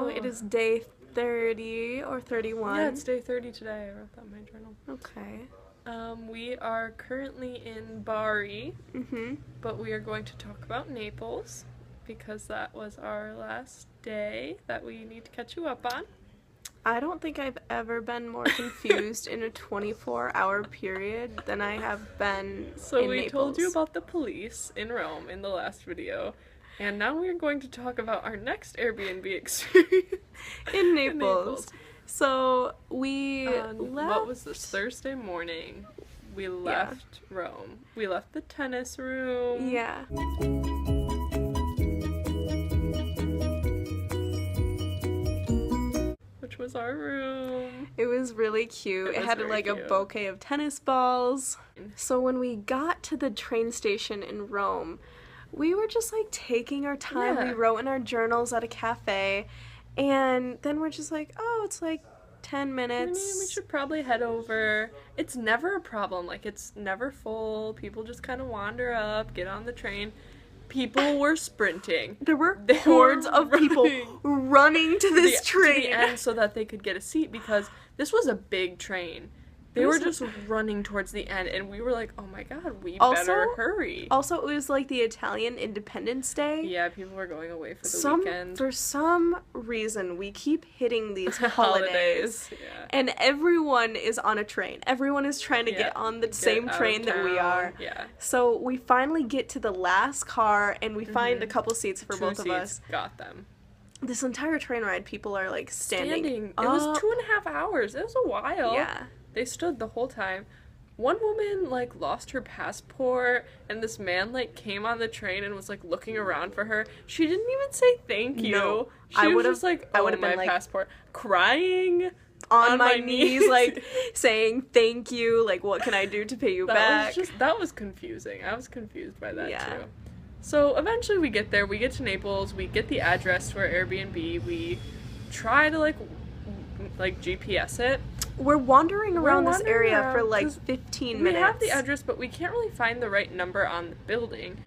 So it is day 30 or 31. Yeah, it's day 30 today. I wrote that in my journal. Okay. We are currently in Bari, Mm-hmm. but we are going to talk about Naples because that was our last day that we need to catch you up on. I don't think I've ever been more confused in a 24-hour period than I have been So in we Naples. told you about the police in Rome in the last video, and now we're going to talk about our next Airbnb experience in Naples. So we left. left. What was this? Thursday morning. We left Rome. We left the tennis room. Yeah. Which was our room. It was really cute. It had like cute. a bouquet of tennis balls. So when we got to the train station in Rome, we were just like taking our time. Yeah. We wrote in our journals at a cafe, and then we're just like, oh, it's like 10 minutes. I mean, we should probably head over. It's never a problem. Like, it's never full. People just kind of wander up, get on the train. People were sprinting. There were hordes of people running to this train. To the end so that they could get a seat because this was a big train. They were just running towards the end, and we were like, oh my god, we better hurry. Also, it was like the Italian Independence Day. Yeah, people were going away for the weekend. For some reason, we keep hitting these holidays. Yeah. And everyone is on a train. Everyone is trying to get on the same train that we are. Yeah. So we finally get to the last car, and we find a couple seats for both of us. Got them. This entire train ride, people are like standing. It was 2.5 hours. It was a while. Yeah. They stood the whole time. One woman, like, lost her passport, and this man, like, came on the train and was, like, looking around for her. She didn't even say thank you. No. She was just like, oh, I would have been, like, passport. Crying on my knees, like, saying thank you, like, what can I do to pay you back? That was confusing. I was confused by that, too. So, eventually we get there. We get to Naples. We get the address to our Airbnb. We try to, like GPS it. We're wandering around this area for like 15 minutes. We have the address, but we can't really find the right number on the building.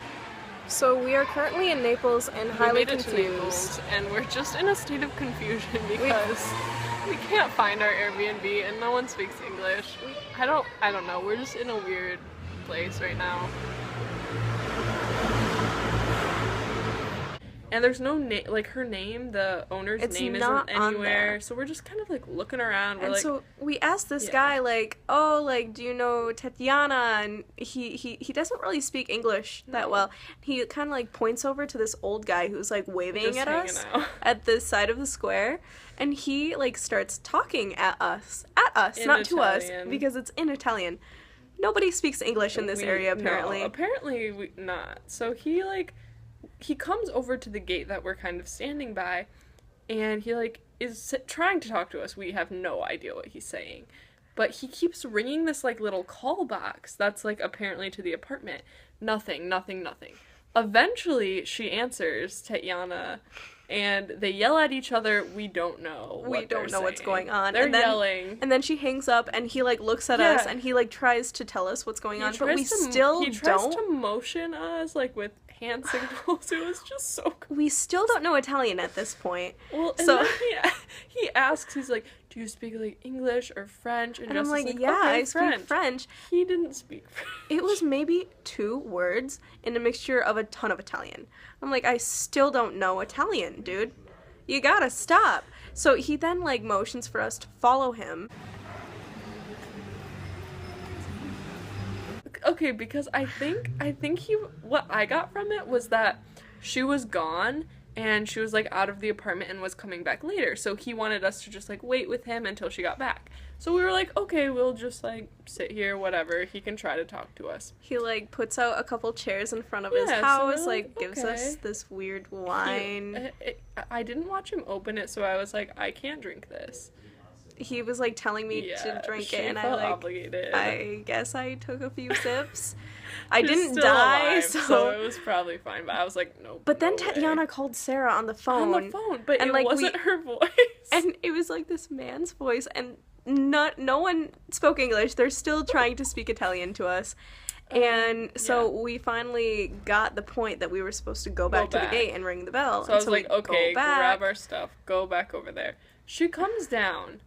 So we are currently in Naples and highly confused. Naples, and we're just in a state of confusion because we can't find our Airbnb and no one speaks English. I don't know. We're just in a weird place right now. And there's no name, like her name, the owner's name isn't anywhere. So we're just kind of like looking around. And so we asked this guy, like, oh, like, do you know Tatiana? And he doesn't really speak English that well. He kind of like points over to this old guy who's like waving at us at the side of the square. And he like starts talking at us, not to us, because it's in Italian. Nobody speaks English in this area, apparently. No, apparently not. So he comes over to the gate that we're kind of standing by, and he, like, is trying to talk to us. We have no idea what he's saying. But he keeps ringing this, like, little call box that's, like, apparently to the apartment. Nothing. Eventually, she answers, Tatiana, and they yell at each other. We don't know what's going on. They're yelling. And then she hangs up, and he, like, looks at us, and he, like, tries to tell us what's going on, but we still don't. He tries to motion us, like, with hand signals. It was just so cool. We still don't know Italian at this point. Well, and then he asks, he's like, do you speak like English or French? And I'm like, yeah, okay, I speak French. He didn't speak French. It was maybe 2 words in a mixture of a ton of Italian. I'm like, I still don't know Italian, dude. You gotta stop. So he then like motions for us to follow him. Okay, because I think what I got from it was that she was gone and she was like out of the apartment and was coming back later. So he wanted us to just like wait with him until she got back. So we were like, okay, we'll just like sit here, whatever. He can try to talk to us. He like puts out a couple chairs in front of his house, so gives us this weird wine. I didn't watch him open it, so I was like, I can't drink this. he was like telling me to drink it, and I guess I took a few sips. I didn't die, alive, so it was probably fine. But I was like, nope. But then no Tatiana way. called Sarah on the phone. But and, it like, wasn't her voice. And it was like this man's voice, and no one spoke English. They're still trying to speak Italian to us. And so we finally got the point that we were supposed to go back to the gate and ring the bell. So I was like, okay, grab our stuff, go back over there. She comes down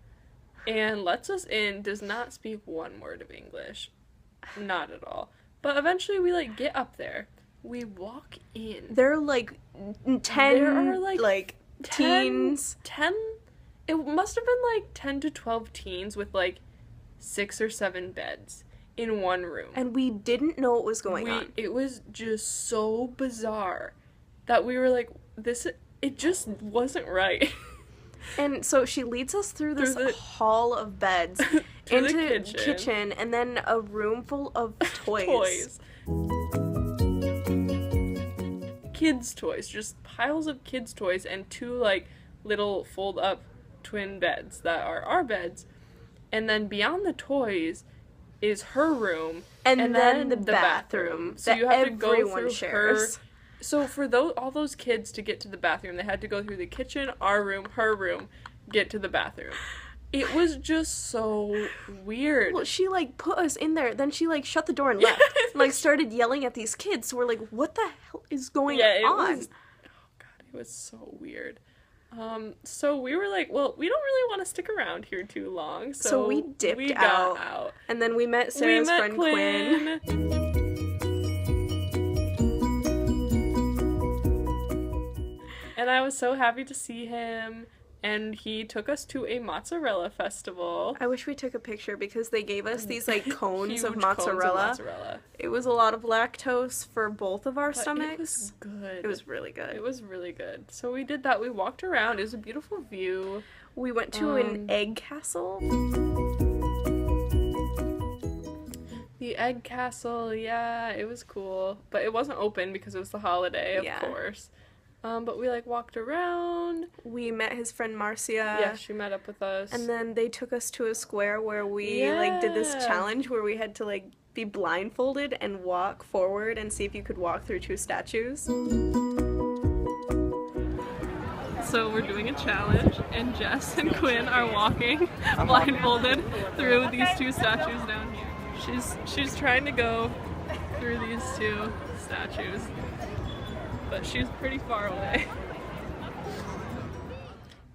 and lets us in, does not speak one word of English. Not at all. But eventually we, like, get up there. We walk in. There are, like, 10, there are, like 10, teens. 10, it must have been, like, 10 to 12 teens with, like, 6 or 7 beds in one room. And we didn't know what was going on. It was just so bizarre that we were like, it just wasn't right. And so she leads us through this hall of beds into the kitchen, and then a room full of toys. Kids' toys. Just piles of kids' toys and 2, like, little fold-up twin beds that are our beds. And then beyond the toys is her room, and then the bathroom. So you have to go through shares. So for all those kids to get to the bathroom, they had to go through the kitchen, our room, her room, get to the bathroom. It was just so weird. Well, she, like, put us in there, then she, like, shut the door and left. And, like, started yelling at these kids, so we're like, what the hell is going on? Oh, God, it was so weird. So we were like, well, we don't really want to stick around here too long, so we dipped out. And then we met Sarah's friend Quinn. And I was so happy to see him, and he took us to a mozzarella festival. I wish we took a picture because they gave us these, like, cones of mozzarella. It was a lot of lactose for both of our stomachs. It was good. It was really good. It was really good. So we did that. We walked around. It was a beautiful view. We went to an egg castle. The egg castle, yeah, it was cool. But it wasn't open because it was the holiday, of course. But we, like, walked around. We met his friend Marcia. Yeah, she met up with us. And then they took us to a square where we, like, did this challenge where we had to, like, be blindfolded and walk forward and see if you could walk through 2 statues. So we're doing a challenge, and Jess and Quinn are walking blindfolded through these 2 statues down here. She's trying to go through these 2 statues, but she's pretty far away.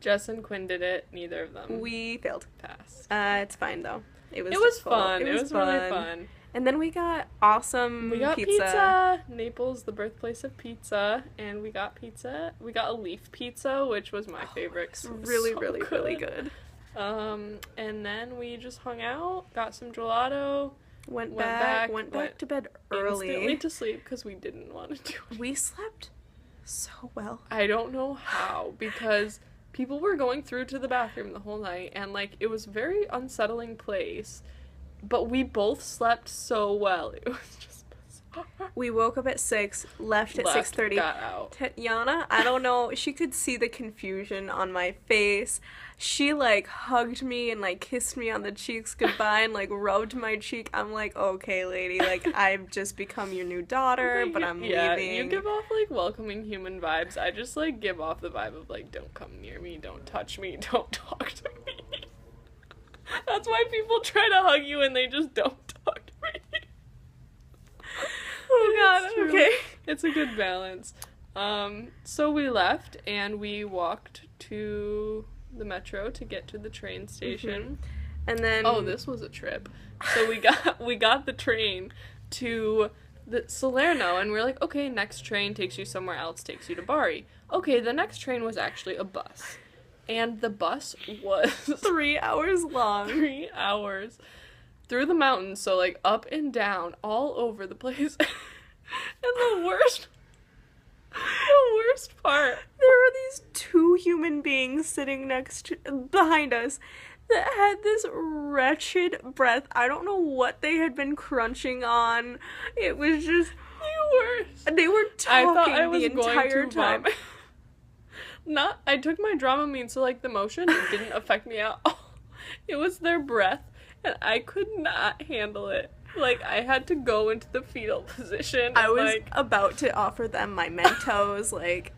Jess and Quinn did it. Neither of them. We failed. Passed. It's fine though. It was fun. It was really fun. And then we got awesome pizza. Naples, the birthplace of pizza, and we got pizza. We got a leaf pizza, which was my favorite. It's really, really, really good. And then we just hung out, got some gelato, went back to bed early. Instantly to sleep because we didn't want to do it. We slept so well. I don't know how, because people were going through to the bathroom the whole night, and, like, it was a very unsettling place, but we both slept so well. It was just bizarre. We woke up at 6, left at 6:30. Got out. Tatiana, I don't know, she could see the confusion on my face. She, like, hugged me and, like, kissed me on the cheeks goodbye and, like, rubbed my cheek. I'm like, okay, lady, like, I've just become your new daughter, but I'm leaving. You give off, like, welcoming human vibes. I just, like, give off the vibe of, like, don't come near me, don't touch me, don't talk to me. That's why people try to hug you and they just don't talk to me. Oh, God, okay. It's a good balance. So we left and we walked to the metro to get to the train station. And then this was a trip. So we got the train to the Salerno, and we're like, okay, next train takes you somewhere else, takes you to Bari. Okay, the next train was actually a bus, and the bus was 3 hours long. 3 hours through the mountains, so, like, up and down all over the place. And the worst part, there were these 2 human beings sitting behind us that had this wretched breath. I don't know what they had been crunching on. It was just they were talking the entire time. I took my Dramamine, so, like, the motion didn't affect me at all. It was their breath, and I could not handle it. Like, I had to go into the fetal position. I was like, about to offer them my Mentos, like...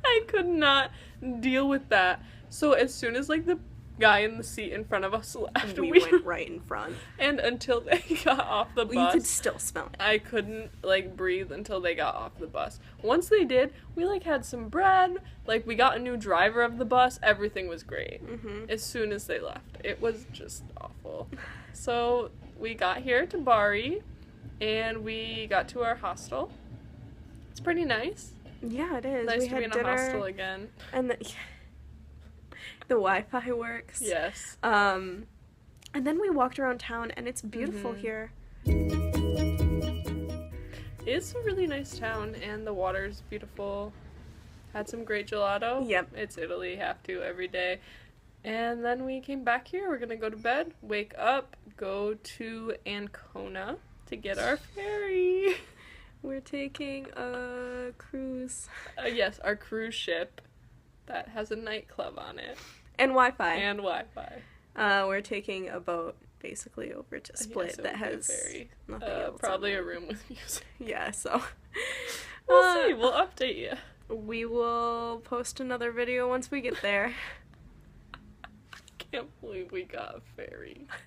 I could not deal with that. So as soon as, like, the guy in the seat in front of us left, we went right in front. And until they got off the bus... You could still smell it. I couldn't, like, breathe until they got off the bus. Once they did, we, like, had some bread. Like, we got a new driver of the bus. Everything was great. Mm-hmm. As soon as they left. It was just awful. So, we got here to Bari, and we got to our hostel. It's pretty nice. Yeah, it is. Nice we to had be in dinner, a hostel again. and the Wi-Fi works. Yes. And then we walked around town, and it's beautiful here. It's a really nice town, and the water's beautiful. Had some great gelato. Yep. It's Italy, have to every day. And then we came back here. We're gonna go to bed, wake up, go to Ancona to get our ferry. We're taking a cruise. Yes, our cruise ship that has a nightclub on it. And Wi-Fi. And Wi-Fi. We're taking a boat basically over to Split that has nothing else. Probably a room with music. Yeah, so we'll see. We'll update you. We will post another video once we get there. I can't believe we got a ferry.